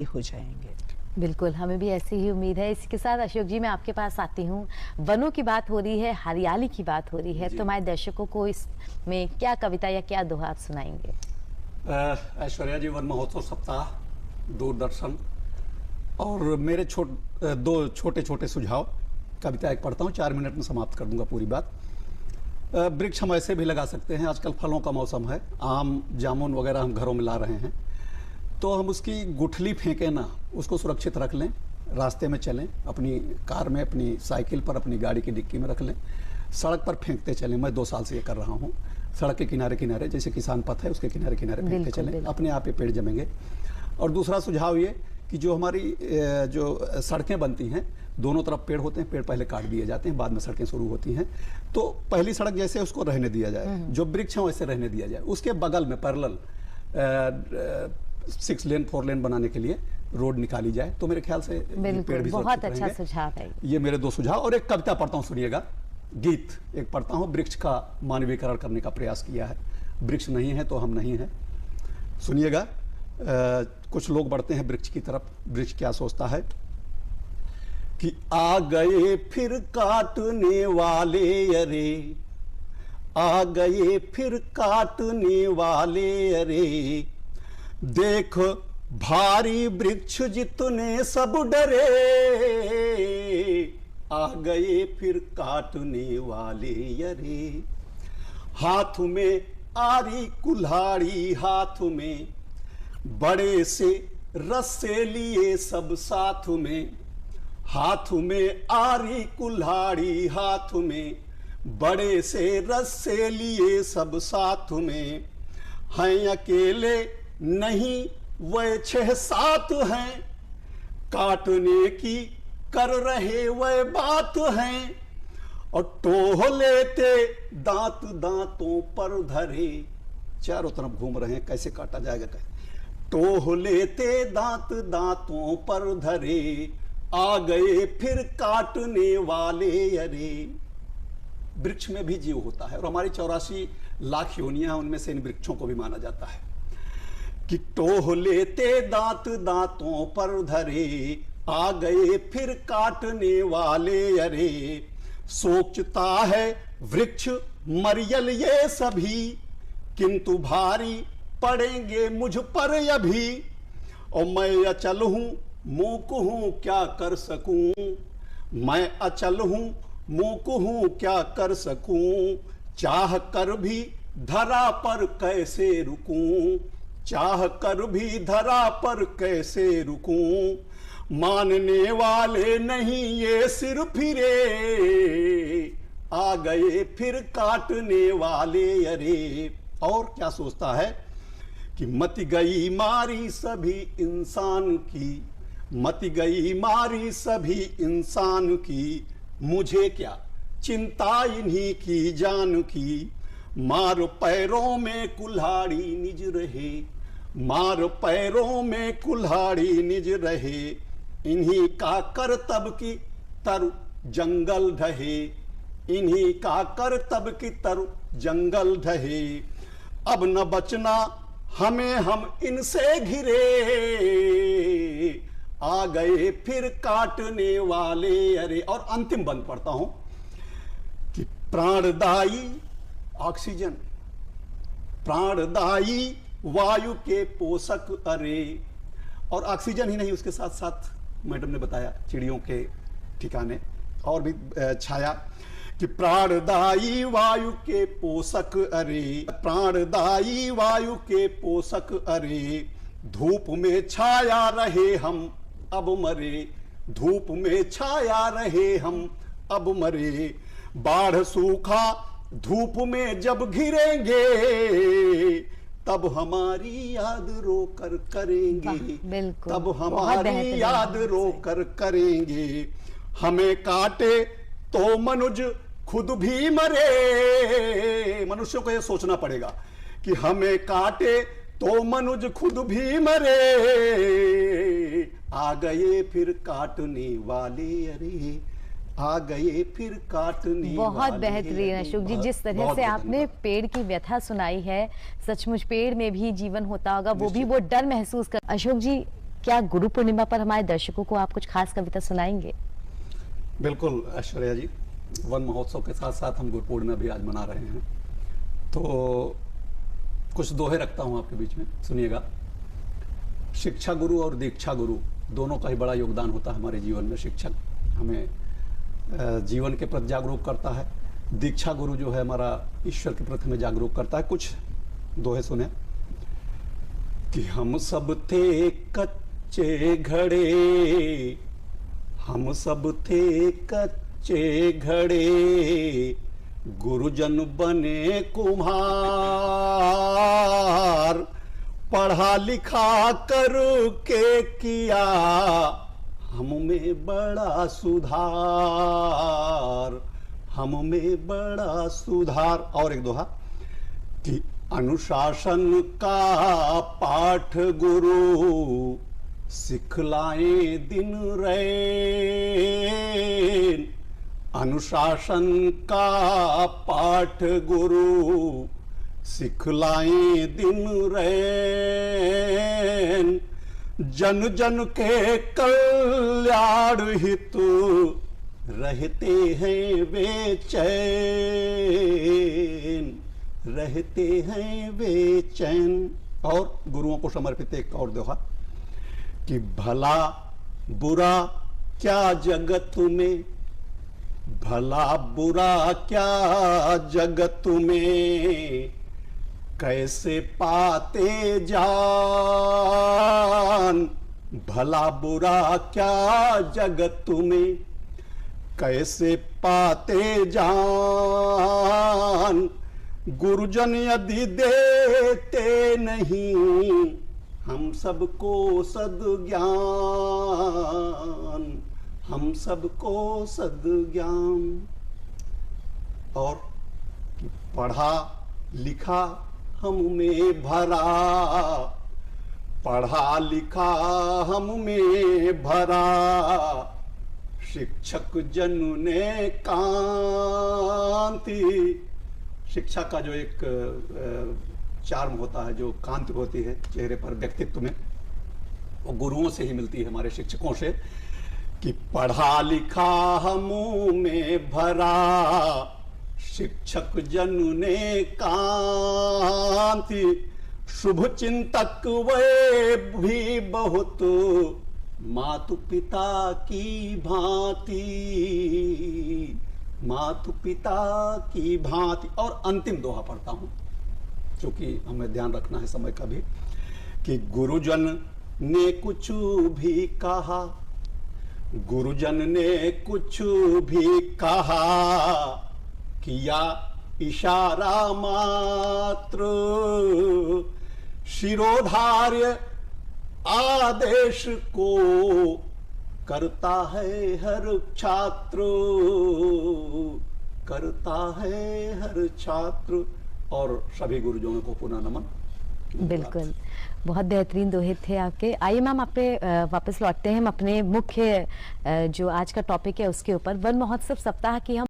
हो जाएंगे। बिल्कुल, हमें भी ऐसी ही उम्मीद है। इसके साथ अशोक जी मैं आपके पास आती हूँ। वनों की बात हो रही है, हरियाली की बात हो रही है, तो हमारे दर्शकों को इसमें क्या कविता या क्या दोहा आप सुनाएंगे? ऐश्वर्या जी, वन महोत्सव सप्ताह, दूरदर्शन और मेरे दो छोटे छोटे सुझाव। कविता एक पढ़ता हूँ, 4 मिनट में समाप्त कर दूंगा पूरी बात। वृक्ष हम ऐसे भी लगा सकते हैं, आजकल फलों का मौसम है, आम जामुन वगैरह हम घरों में ला रहे हैं, तो हम उसकी गुठली फेंकें ना, उसको सुरक्षित रख लें, रास्ते में चलें, अपनी कार में, अपनी साइकिल पर, अपनी गाड़ी की डिक्की में रख लें, सड़क पर फेंकते चलें। मैं 2 साल से ये कर रहा हूँ। सड़क के किनारे किनारे, जैसे किसान पथ है उसके किनारे किनारे फेंकते चलें, अपने आप ये पेड़ जमेंगे। और दूसरा सुझाव ये कि जो हमारी जो सड़कें बनती हैं, दोनों तरफ पेड़ होते हैं, पेड़ पहले काट दिए जाते हैं, बाद में सड़कें शुरू होती हैं, तो पहली सड़क जैसे उसको रहने दिया जाए, जो वृक्ष है वैसे रहने दिया जाए, उसके बगल में पैरेलल 6 लेन 4 लेन बनाने के लिए रोड निकाली जाए, तो मेरे ख्याल से पेड़ भी बहुत अच्छा सुझाव है। ये मेरे 2 सुझाव। और एक कविता पढ़ता हूँ, सुनिएगा। गीत एक पढ़ता हूँ, वृक्ष का मानवीकरण करने का प्रयास किया है। वृक्ष नहीं है तो हम नहीं हैं। सुनिएगा। कुछ लोग बढ़ते हैं वृक्ष की तरफ। वृक्ष क्या सोचता है कि आ गए फिर काटने वाले, अरे आ गए फिर काटने वाले, अरे देख भारी वृक्ष जितने सब डरे, आ गए फिर काटने वाले, अरे हाथ में आरी कुल्हाड़ी, हाथ में बड़े से रस्से लिए सब साथ में, हाथ में आरी कुल्हाड़ी, हाथ में बड़े से रस्से लिए सब साथ में, हैं अकेले नहीं वह 6-7 हैं, काटने की कर रहे वह बात हैं, और टोह लेते दांत दांतों पर धरे, चारों तरफ घूम रहे हैं कैसे काटा जाएगा, कैसे टोह लेते दांत दांतों पर धरे, आ गए फिर काटने वाले, अरे। वृक्ष में भी जीव होता है और हमारी 84 लाख योनियां हैं, उनमें से इन वृक्षों को भी माना जाता है कि टोह लेते दांत दांतों पर धरे, आ गए फिर काटने वाले, अरे सोचता है वृक्ष मरियल ये सभी, किंतु भारी पड़ेंगे मुझ पर अभी, और मैं अचल हूं मूक हूं क्या कर सकूं, मैं अचल हूं मूक हूं क्या कर सकूं, चाह कर भी धरा पर कैसे रुकूं, चाह कर भी धरा पर कैसे रुकूं, मानने वाले नहीं ये सिर फिरे, आ गए फिर काटने वाले, अरे। और क्या सोचता है कि मत गई मारी सभी इंसान की, मत गई मारी सभी इंसान की, मुझे क्या चिंता इन्हीं की जान की, मार पैरों में कुल्हाड़ी निज रहे, मार पैरों में कुल्हाड़ी निज रहे, इन्हीं का करतब की तरु जंगल ढहे, इन्हीं का करतब की तरु जंगल ढहे, अब न बचना हमें हम इनसे घिरे, आ गए फिर काटने वाले, अरे। और अंतिम बंद पढ़ता हूं कि प्राणदायी ऑक्सीजन, प्राणदायी वायु के पोषक, अरे। और ऑक्सीजन ही नहीं, उसके साथ साथ मैडम ने बताया चिड़ियों के ठिकाने और भी छाया कि प्राणदायी वायु के पोषक, अरे प्राणदायी वायु के पोषक, अरे धूप में छाया रहे हम अब मरे, धूप में छाया रहे हम अब मरे, बाढ़ सूखा धूप में जब घिरेंगे, तब हमारी याद रोकर करेंगे, तब हमारी याद रोकर करेंगे, हमें काटे तो मनुज खुद भी मरे। मनुष्यों को यह सोचना पड़ेगा कि हमें काटे तो मनुज खुद भी मरे, आ गए फिर काटने वाले, अरे आ गए फिर काटने। बहुत बेहतरीन अशोक जी, जिस तरह से आपने पेड़ की व्यथा सुनाई है, सचमुच पेड़ में भी जीवन होता होगा, वो भी वो डर महसूस कर। अशोक जी, क्या गुरु पूर्णिमा पर हमारे दर्शकों को आप कुछ खास कविता सुनाएंगे? बिल्कुल ऐश्वर्या जी, वन महोत्सव के साथ साथ हम गुरु पूर्णिमा भी आज मना रहे हैं, तो कुछ दोहे रखता हूं आपके बीच में, सुनिएगा। शिक्षा गुरु और दीक्षा गुरु दोनों का ही बड़ा योगदान होता है हमारे जीवन में। शिक्षक हमें जीवन के प्रति जागरूक करता है, दीक्षा गुरु जो है हमारा ईश्वर के प्रति हमें जागरूक करता है। कुछ दोहे सुने कि हम सब थे कच्चे घड़े, हम सब थे कच्चे घड़े, गुरुजन बने कुम्हार, पढ़ा लिखा कर के किया हम में बड़ा सुधार, हम में बड़ा सुधार। और एक दोहा कि अनुशासन का पाठ गुरु सिखलाए दिन रैन, अनुशासन का पाठ गुरु सिखलाए दिन रैन, जन जन के कल्याण हितु रहते हैं बेचैन, रहते हैं बेचैन। और गुरुओं को समर्पित एक और दोहा कि भला बुरा क्या जगत में, भला बुरा क्या जगत में, कैसे पाते जान, भला बुरा क्या जगत में, कैसे पाते जान, गुरुजन यदि देते नहीं हम सबको सद्ज्ञान, हम सबको सद्ज्ञान। और पढ़ा लिखा हम में भरा, पढ़ा लिखा हम में भरा, शिक्षक जन ने कांति। शिक्षा का जो एक चार्म होता है, जो कांति होती है चेहरे पर, व्यक्तित्व में, वो गुरुओं से ही मिलती है, हमारे शिक्षकों से। कि पढ़ा लिखा हम में भरा, शिक्षक जन ने कांति, शुभ चिंतक वे भी बहुत, मातु पिता की भांति, मातु पिता की भांति। और अंतिम दोहा पढ़ता हूं, क्योंकि हमें ध्यान रखना है समय का भी, कि गुरुजन ने कुछ भी कहा, गुरुजन ने कुछ भी कहा, किया इशारा मात्र, शिरोधार्य आदेश को करता है हर छात्र, करता है हर छात्र। और सभी गुरुजनों को पुनः नमन। बिल्कुल, बहुत बेहतरीन दोहे थे आपके। आइए मैम, आप पे वापस लौटते हैं हम अपने मुख्य जो आज का टॉपिक है उसके ऊपर। वन महोत्सव सप्ताह की हम